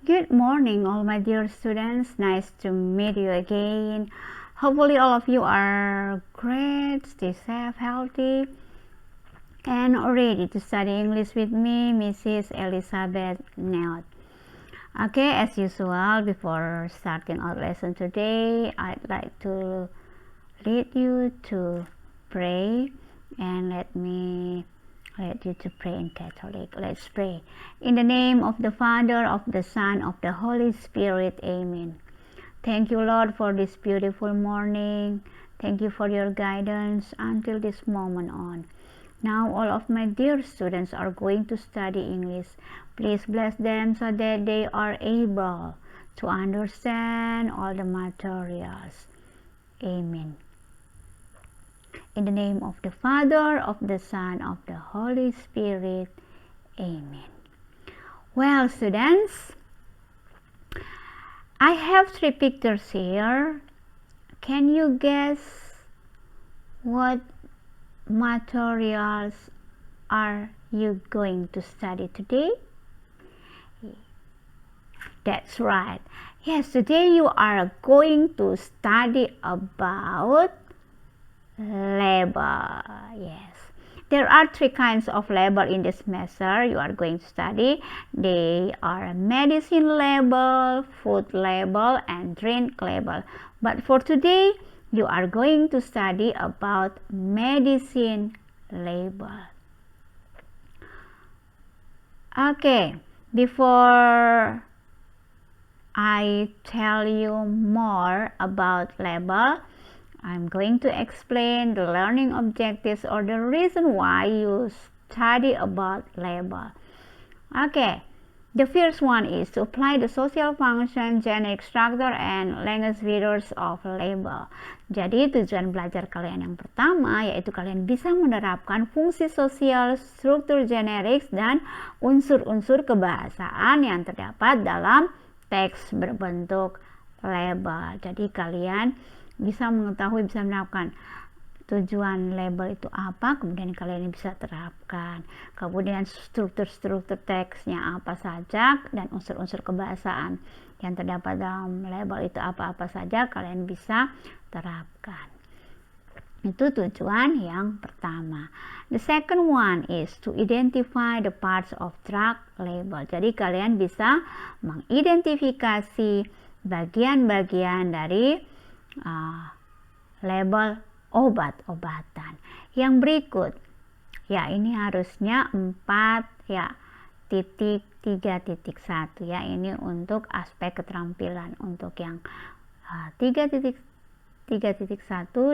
Good morning, all my dear students. Nice to meet you again. Hopefully, all of you are great, stay safe, healthy, and ready to study English with me, Mrs. Elizabeth Neot. Okay, as usual, before starting our lesson today, I'd like to lead you to pray, and let you to pray in Catholic. Let's pray. In the name of the Father, of the Son, of the Holy Spirit. Amen. Thank you, Lord, for this beautiful morning. Thank you for your guidance until this moment on. Now all of my dear students are going to study English. Please bless them so that they are able to understand all the materials. Amen. In the name of the Father, of the Son, of the Holy Spirit. Amen. Well, students, I have 3 pictures here. Can you guess what materials are you going to study today? That's right. Yes, today you are going to study about label. Yes, there are 3 kinds of label in this semester you are going to study. They are medicine label, food label, and drink label. But for today, you are going to study about medicine label. Okay, before I tell you more about label, I'm going to explain the learning objectives or the reason why you study about label. Okay, the first one is to apply the social function, generic structure, and language features of label. Jadi tujuan belajar kalian yang pertama yaitu kalian bisa menerapkan fungsi sosial, struktur generik, dan unsur-unsur kebahasaan yang terdapat dalam teks berbentuk label. Jadi kalian bisa mengetahui, bisa menerapkan tujuan label itu apa, kemudian kalian bisa terapkan. Kemudian struktur-struktur teksnya apa saja, dan unsur-unsur kebahasaan yang terdapat dalam label itu apa-apa saja, kalian bisa terapkan. Itu tujuan yang pertama. The second one is to identify the parts of drug label. Jadi kalian bisa mengidentifikasi bagian-bagian dari label obat-obatan. Yang berikut, ya ini harusnya 4 ya titik 3.1 ya, ini untuk aspek keterampilan. Untuk yang 3.1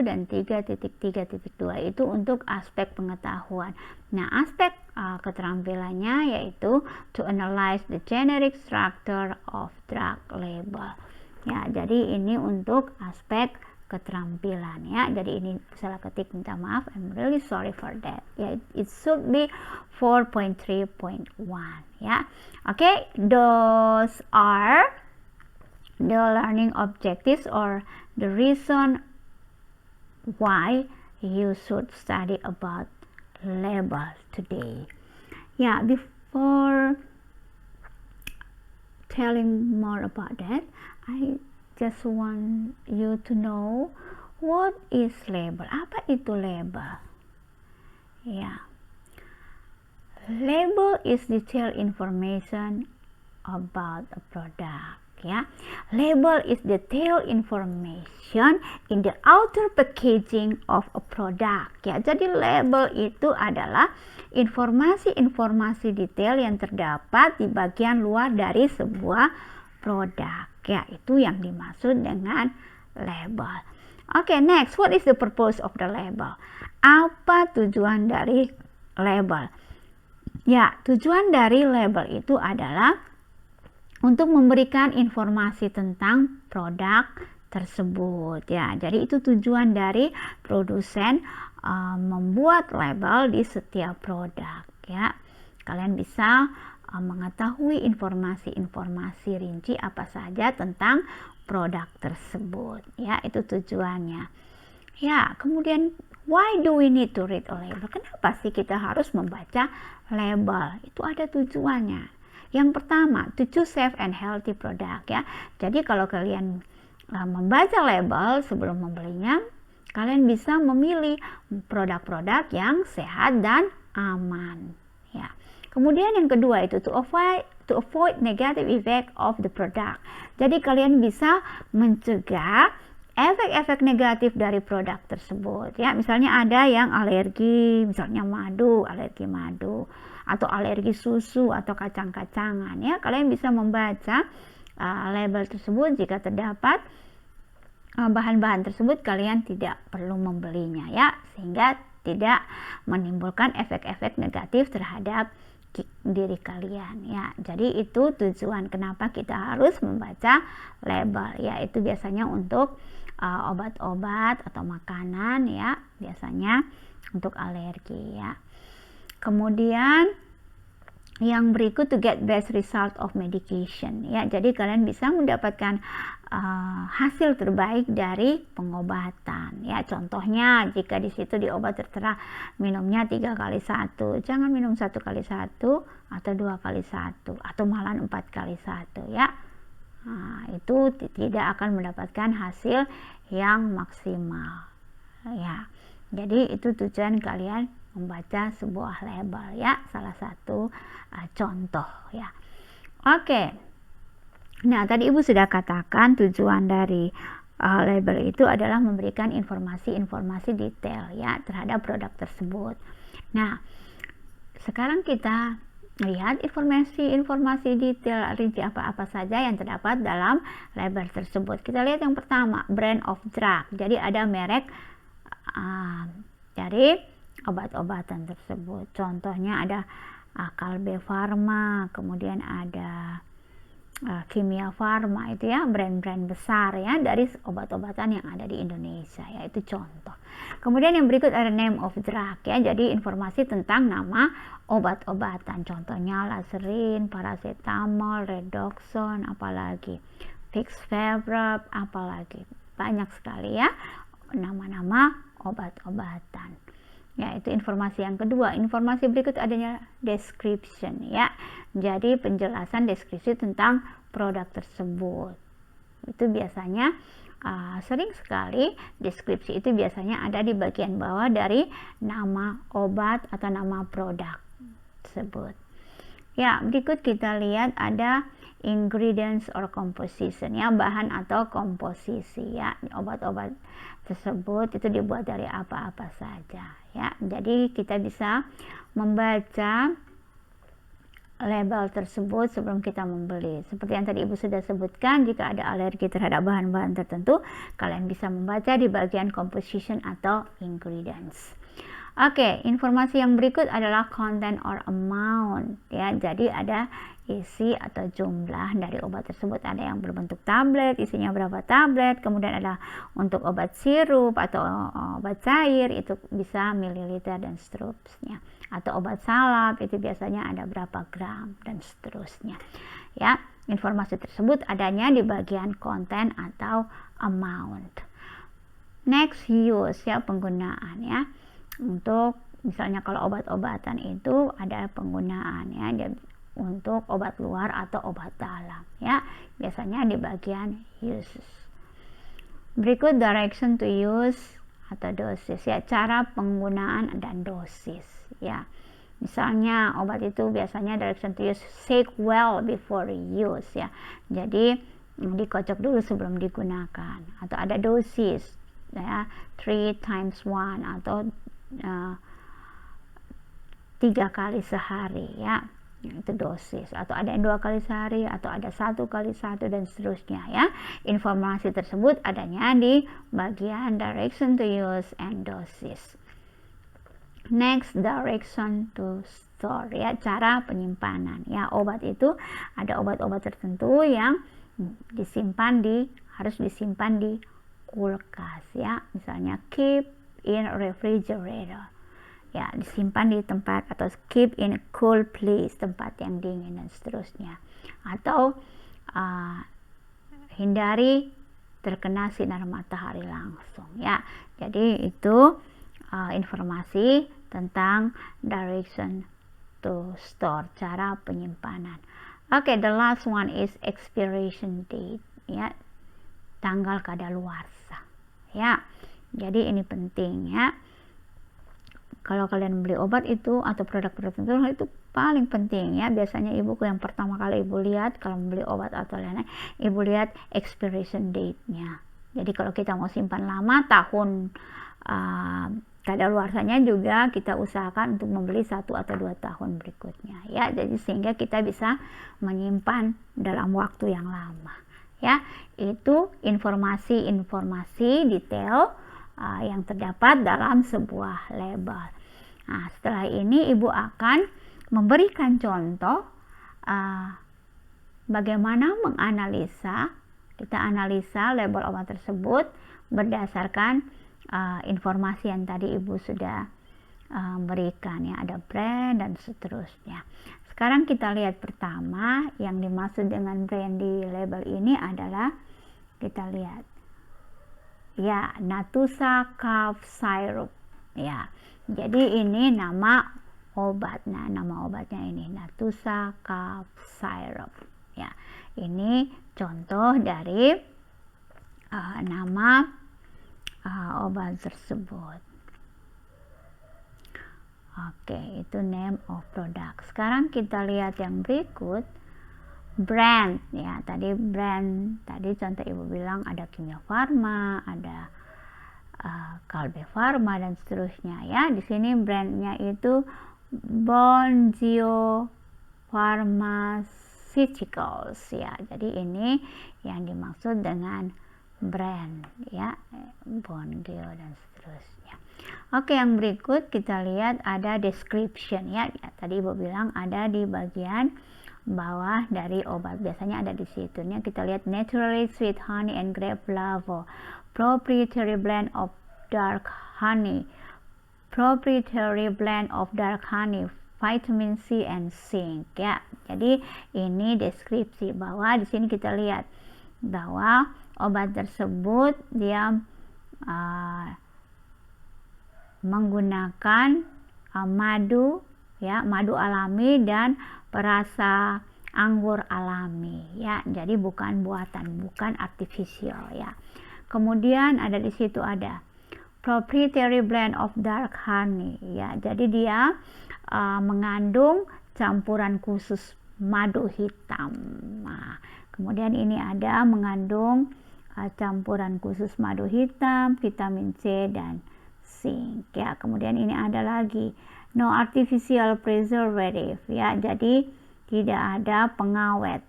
dan 3.3.2 itu untuk aspek pengetahuan. Nah, aspek keterampilannya yaitu to analyze the generic structure of drug label. Ya, jadi ini untuk aspek keterampilan ya. Jadi ini salah ketik, minta maaf, I'm really sorry for that. Ya, it should be 4.3.1 ya. Okay, those are the learning objectives or the reason why you should study about label today. Yeah, before telling more about that, I just want you to know what is label. Apa itu label? Ya, label is detailed information about a product. Ya, label is detailed information in the outer packaging of a product. Ya, jadi label itu adalah informasi-informasi detail yang terdapat di bagian luar dari sebuah produk. Ya, itu yang dimaksud dengan label. Okay, next, what is the purpose of the label? Apa tujuan dari label? Ya, tujuan dari label itu adalah untuk memberikan informasi tentang produk tersebut ya. Jadi itu tujuan dari produsen membuat label di setiap produk ya. Kalian bisa mengetahui informasi-informasi rinci apa saja tentang produk tersebut ya, itu tujuannya ya. Kemudian why do we need to read a label? Kenapa sih kita harus membaca label? Itu ada tujuannya. Yang pertama, to choose safe and healthy product ya. Jadi kalau kalian membaca label sebelum membelinya, kalian bisa memilih produk-produk yang sehat dan aman ya. Kemudian yang kedua itu to avoid negative effect of the product. Jadi kalian bisa mencegah efek-efek negatif dari produk tersebut ya. Misalnya ada yang alergi, misalnya alergi madu atau alergi susu atau kacang-kacangan ya. Kalian bisa membaca label tersebut. Jika terdapat bahan-bahan tersebut, kalian tidak perlu membelinya ya, sehingga tidak menimbulkan efek-efek negatif terhadap diri kalian ya. Jadi itu tujuan kenapa kita harus membaca label ya. Itu biasanya untuk obat-obat atau makanan ya, biasanya untuk alergi ya. Kemudian yang berikut, to get best result of medication ya. Jadi kalian bisa mendapatkan hasil terbaik dari pengobatan ya. Contohnya jika di situ di obat tertera minumnya 3 kali 1, jangan minum 1 kali 1 atau 2 kali 1 atau malah 4 kali 1 ya. Nah, itu tidak akan mendapatkan hasil yang maksimal ya. Jadi itu tujuan kalian membaca sebuah label ya, salah satu contoh ya. Oke. Nah, tadi Ibu sudah katakan tujuan dari label itu adalah memberikan informasi-informasi detail ya terhadap produk tersebut. Nah, sekarang kita lihat informasi-informasi detail rinci apa-apa saja yang terdapat dalam label tersebut. Kita lihat yang pertama, brand of drug. Jadi ada merek dari obat-obatan tersebut. Contohnya ada Kalbe Pharma, kemudian ada Kimia Farma, itu ya brand-brand besar ya dari obat-obatan yang ada di Indonesia ya, itu contoh. Kemudian yang berikut ada name of drug ya, jadi informasi tentang nama obat-obatan, contohnya Laserin, paracetamol, redoxon, apalagi Fixfevrap, apalagi banyak sekali ya nama-nama obat-obatan. Ya, itu informasi yang kedua. Informasi berikut adanya description ya. Jadi penjelasan deskripsi tentang produk tersebut. Itu biasanya sering sekali deskripsi itu biasanya ada di bagian bawah dari nama obat atau nama produk tersebut. Ya, berikut kita lihat ada ingredients or composition ya, bahan atau komposisi ya. Obat-obat tersebut itu dibuat dari apa-apa saja ya. Jadi kita bisa membaca label tersebut sebelum kita membeli. Seperti yang tadi Ibu sudah sebutkan, jika ada alergi terhadap bahan-bahan tertentu, kalian bisa membaca di bagian composition atau ingredients. Oke, informasi yang berikut adalah content or amount ya. Jadi ada isi atau jumlah dari obat tersebut. Ada yang berbentuk tablet, isinya berapa tablet. Kemudian ada untuk obat sirup atau obat cair, itu bisa mililiter dan seterusnya. Atau obat salep, itu biasanya ada berapa gram dan seterusnya ya. Informasi tersebut adanya di bagian content atau amount. Next, use ya, penggunaan ya. Untuk misalnya kalau obat-obatan itu ada penggunaan ya, untuk obat luar atau obat dalam ya, biasanya di bagian uses. Berikut direction to use atau dosis ya, cara penggunaan dan dosis ya. Misalnya obat itu biasanya direction to use, shake well before use ya, jadi dikocok dulu sebelum digunakan. Atau ada dosis ya, 3x1 atau 3 kali sehari ya, itu dosis. Atau ada yang 2 kali sehari, atau ada 1 kali 1 dan seterusnya ya. Informasi tersebut adanya di bagian direction to use and dosis. Next, direction to store ya, cara penyimpanan ya. Obat itu ada obat-obat tertentu yang harus disimpan di kulkas ya. Misalnya keep in refrigerator ya, disimpan di tempat, atau keep in cool place, tempat yang dingin dan seterusnya. Atau hindari terkena sinar matahari langsung ya. Jadi itu informasi tentang direction to store, cara penyimpanan. Okay, the last one is expiration date, ya, tanggal kadaluarsa, ya. Jadi ini penting, ya. Kalau kalian beli obat itu atau produk-produk tertentu itu paling penting, ya. Biasanya ibu yang pertama kali ibu lihat kalau membeli obat atau lain-lain, ibu lihat expiration date-nya. Jadi kalau kita mau simpan lama, tahun kadaluarsanya juga kita usahakan untuk membeli 1 atau 2 tahun berikutnya, ya. Jadi sehingga kita bisa menyimpan dalam waktu yang lama, ya. Itu informasi-informasi detail yang terdapat dalam sebuah label. Nah, setelah ini ibu akan memberikan contoh bagaimana menganalisa. Kita analisa label obat tersebut berdasarkan informasi yang tadi ibu sudah berikan, ya, ada brand dan seterusnya. Sekarang kita lihat pertama yang dimaksud dengan brand di label ini adalah, kita lihat, ya, Natusa Cough Syrup, ya. Jadi ini nama obat. Nah, nama obatnya ini Natusa Cough Syrup, ya. Ini contoh dari nama obat tersebut. Oke, itu name of product. Sekarang kita lihat yang berikut, brand, ya. Tadi brand, tadi contoh ibu bilang ada Kimia Farma, ada Kalbe Farma dan seterusnya, ya. Di sini brandnya itu Bonjio Pharmaceuticals, ya. Jadi ini yang dimaksud dengan brand, ya, Bonjio dan seterusnya. Oke, yang berikut kita lihat ada description, ya. Tadi ibu bilang ada di bagian bawah dari obat, biasanya ada di situ. Kita lihat naturally sweet honey and grape flavor, proprietary blend of dark honey, vitamin C and zinc, ya. Jadi ini deskripsi bahwa di sini kita lihat bahwa obat tersebut dia menggunakan madu, ya, madu alami dan perasa anggur alami, ya. Jadi bukan buatan, bukan artifisial, ya. Kemudian ada di situ ada proprietary blend of dark honey, ya. Jadi dia mengandung campuran khusus madu hitam. Nah, kemudian ini ada mengandung campuran khusus madu hitam, vitamin C dan zinc, ya. Kemudian ini ada lagi no artificial preservative, ya. Jadi tidak ada pengawet,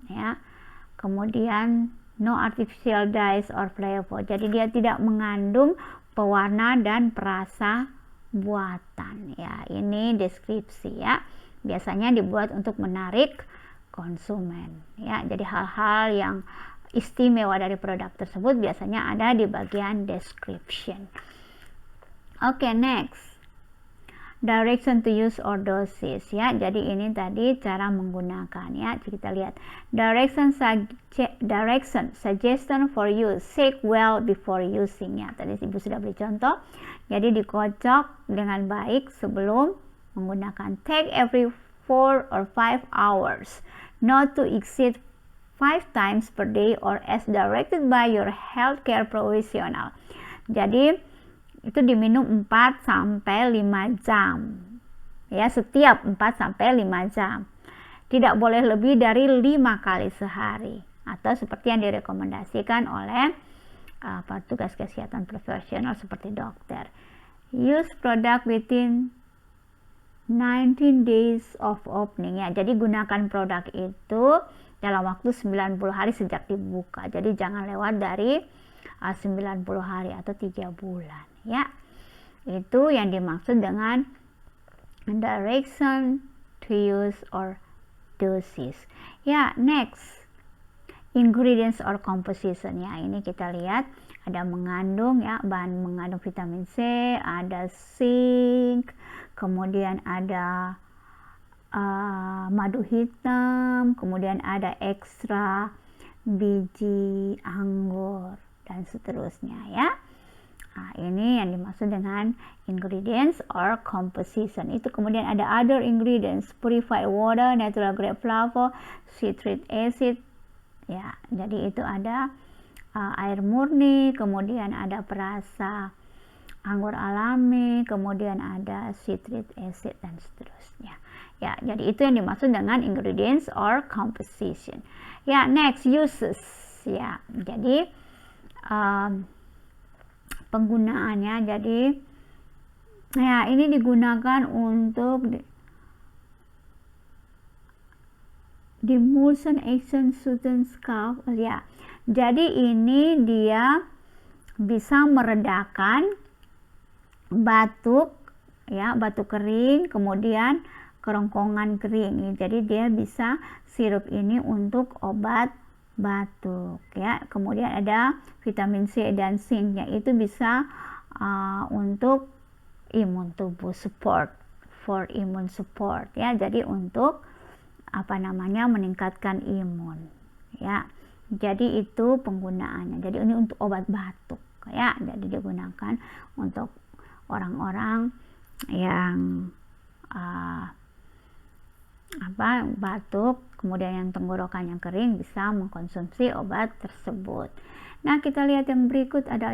ya. Kemudian no artificial dyes or flavor. Jadi dia tidak mengandung pewarna dan perasa buatan, ya. Ini deskripsi, ya. Biasanya dibuat untuk menarik konsumen, ya. Jadi hal-hal yang istimewa dari produk tersebut biasanya ada di bagian description. Oke, next, direction to use or doses, ya. Jadi ini tadi cara menggunakan, ya. Kita lihat direction suggestion for use, shake well before using, ya. Tadi ibu sudah beri contoh. Jadi dikocok dengan baik sebelum menggunakan. Take every 4 or 5 hours, not to exceed 5 times per day or as directed by your healthcare professional. Jadi itu diminum 4 sampai 5 jam, ya, setiap 4 sampai 5 jam. Tidak boleh lebih dari 5 kali sehari, atau seperti yang direkomendasikan oleh petugas kesehatan profesional seperti dokter. Use product within 19 days of opening, ya. Jadi gunakan produk itu dalam waktu 90 hari sejak dibuka. Jadi jangan lewat dari 90 hari atau 3 bulan, ya. Itu yang dimaksud dengan direction to use or doses, ya. Next, ingredients or composition, ya. Ini kita lihat ada mengandung, ya, bahan mengandung vitamin C, ada zinc, kemudian ada madu hitam, kemudian ada ekstra biji anggur dan seterusnya, ya. Nah, ini yang dimaksud dengan ingredients or composition. Itu kemudian ada other ingredients, purified water, natural grade flavor, citric acid. Ya, jadi itu ada air murni, kemudian ada perasa anggur alami, kemudian ada citric acid dan seterusnya. Ya, jadi itu yang dimaksud dengan ingredients or composition. Ya, next uses. Ya, jadi penggunaannya, jadi ya ini digunakan untuk demulsion action soothing scalp. Ya, jadi ini dia bisa meredakan batuk, ya, batuk kering, kemudian kerongkongan kering. Jadi dia bisa, sirup ini untuk obat batuk, ya. Kemudian ada vitamin C dan zinc, yaitu bisa untuk imun tubuh, support for immune support, ya. Jadi untuk meningkatkan imun, ya. Jadi itu penggunaannya. Jadi ini untuk obat batuk, ya. Jadi digunakan untuk orang-orang yang batuk, kemudian yang tenggorokannya kering, bisa mengkonsumsi obat tersebut. Nah, kita lihat yang berikut ada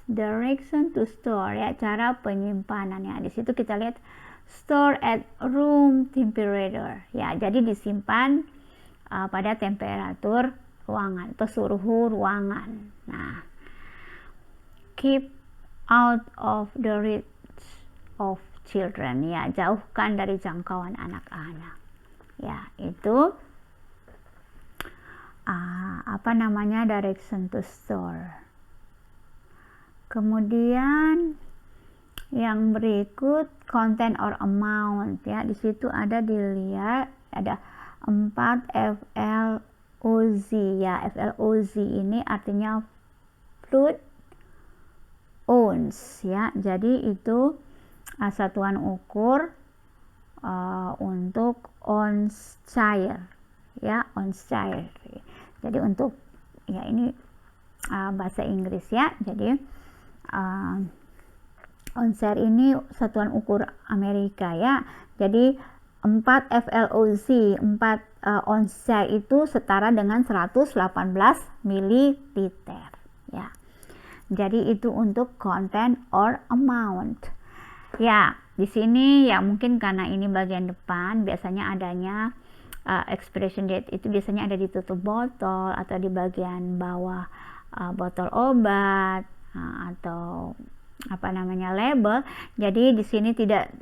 direction to store, ya, cara penyimpanannya. Di situ kita lihat store at room temperature, ya. Jadi disimpan pada temperatur ruangan atau suhu ruangan. Nah, keep out of the reach of children, ya, jauhkan dari jangkauan anak-anak. Ya, itu direction to store. Kemudian yang berikut content or amount, ya. Di situ ada dilihat ada 4 FLOZ, ya. FLOZ ini artinya fluid ounce, ya. Jadi itu satuan ukur untuk ounce cair, ya, ounce cair. Jadi untuk, ya, ini bahasa Inggris, ya. Jadi ounce cair ini satuan ukur Amerika, ya. Jadi 4 FLOZ, 4 ounce cair itu setara dengan 118 ml, ya. Jadi itu untuk content or amount. Ya, di sini ya mungkin karena ini bagian depan biasanya adanya expiration date itu biasanya ada di tutup botol atau di bagian bawah botol obat atau label. Jadi di sini tidak,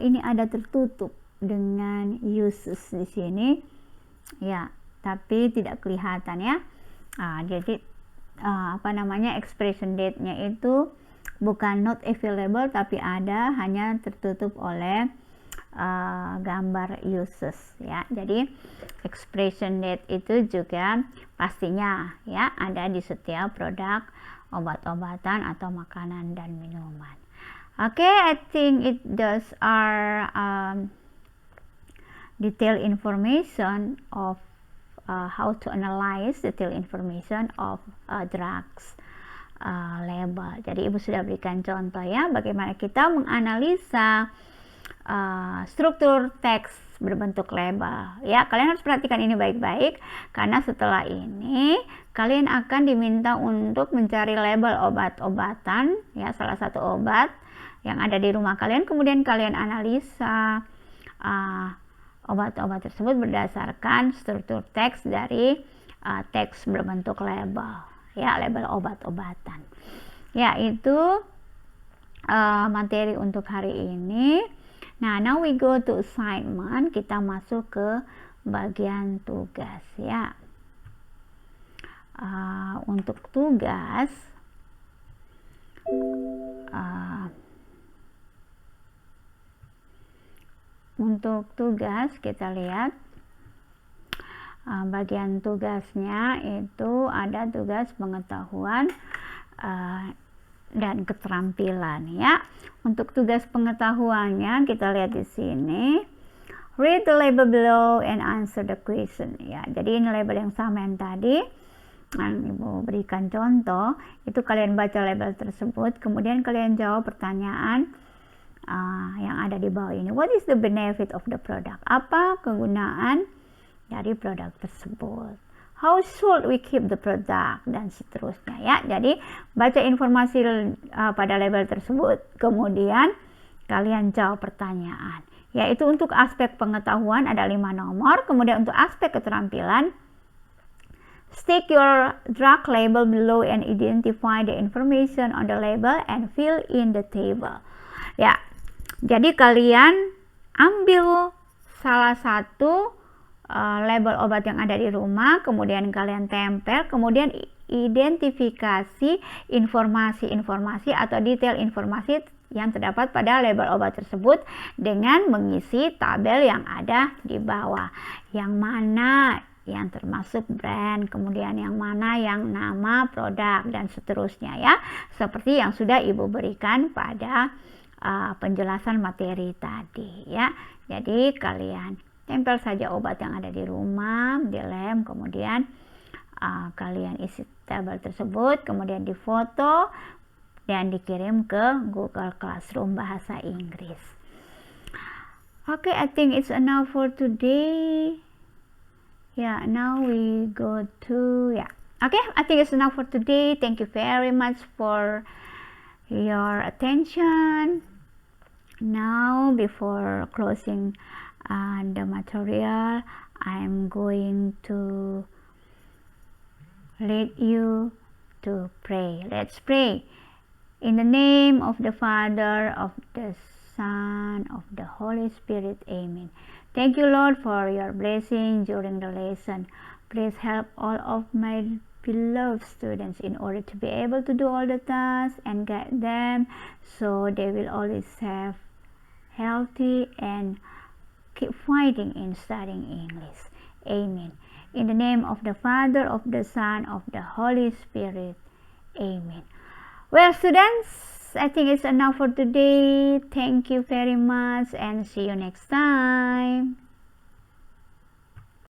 ini ada tertutup dengan uses di sini, ya, tapi tidak kelihatan, ya. Jadi expiration date-nya itu bukan not available, tapi ada, hanya tertutup oleh gambar uses, ya. Jadi expiration date itu juga pastinya, ya, ada di setiap produk obat-obatan atau makanan dan minuman. Okay, I think it does our detailed information of how to analyze detailed information of drugs label. Jadi Ibu sudah berikan contoh, ya, bagaimana kita menganalisa struktur teks berbentuk label, ya. Kalian harus perhatikan ini baik-baik, karena setelah ini kalian akan diminta untuk mencari label obat-obatan, ya, salah satu obat yang ada di rumah kalian, kemudian kalian analisa obat-obat tersebut berdasarkan struktur teks dari teks berbentuk label, ya, label obat-obatan. Ya, itu materi untuk hari ini. Nah, now we go to assignment. Kita masuk ke bagian tugas, ya. Untuk tugas kita lihat bagian tugasnya itu ada tugas pengetahuan dan keterampilan, ya. Untuk tugas pengetahuannya kita lihat di sini, read the label below and answer the question, ya. Jadi ini label yang sama yang tadi, Yang Ibu berikan contoh, itu kalian baca label tersebut, kemudian kalian jawab pertanyaan yang ada di bawah ini. What is the benefit of the product? Apa kegunaan dari produk tersebut? How should we keep the product? Dan seterusnya ya. Jadi baca informasi pada label tersebut, kemudian kalian jawab pertanyaan. Yaitu untuk aspek pengetahuan ada 5 nomor, kemudian untuk aspek keterampilan, stick your drug label below and identify the information on the label and fill in the table. Ya, jadi kalian ambil salah satu label obat yang ada di rumah, kemudian kalian tempel, kemudian identifikasi informasi-informasi atau detail informasi yang terdapat pada label obat tersebut dengan mengisi tabel yang ada di bawah. Yang mana yang termasuk brand, kemudian yang mana yang nama produk dan seterusnya ya. Seperti yang sudah Ibu berikan pada penjelasan materi tadi ya. Jadi kalian tempel saja obat yang ada di rumah, di lem, kemudian kalian isi tabel tersebut, kemudian difoto dan dikirim ke Google Classroom bahasa Inggris. Okay, I think it's enough for today. Yeah, now we go to okay, I think it's enough for today. Thank you very much for your attention. Now, before closing the material, I'm going to lead you to pray. Let's pray. In the name of the Father, of the Son, of the Holy Spirit. Amen. Thank you, Lord, for your blessing during the lesson. Please help all of my beloved students in order to be able to do all the tasks and guide them so they will always have healthy and keep fighting in studying English. Amen. In the name of the Father, of the Son, of the Holy Spirit. Amen. Well, students, I think it's enough for today. Thank you very much and see you next time.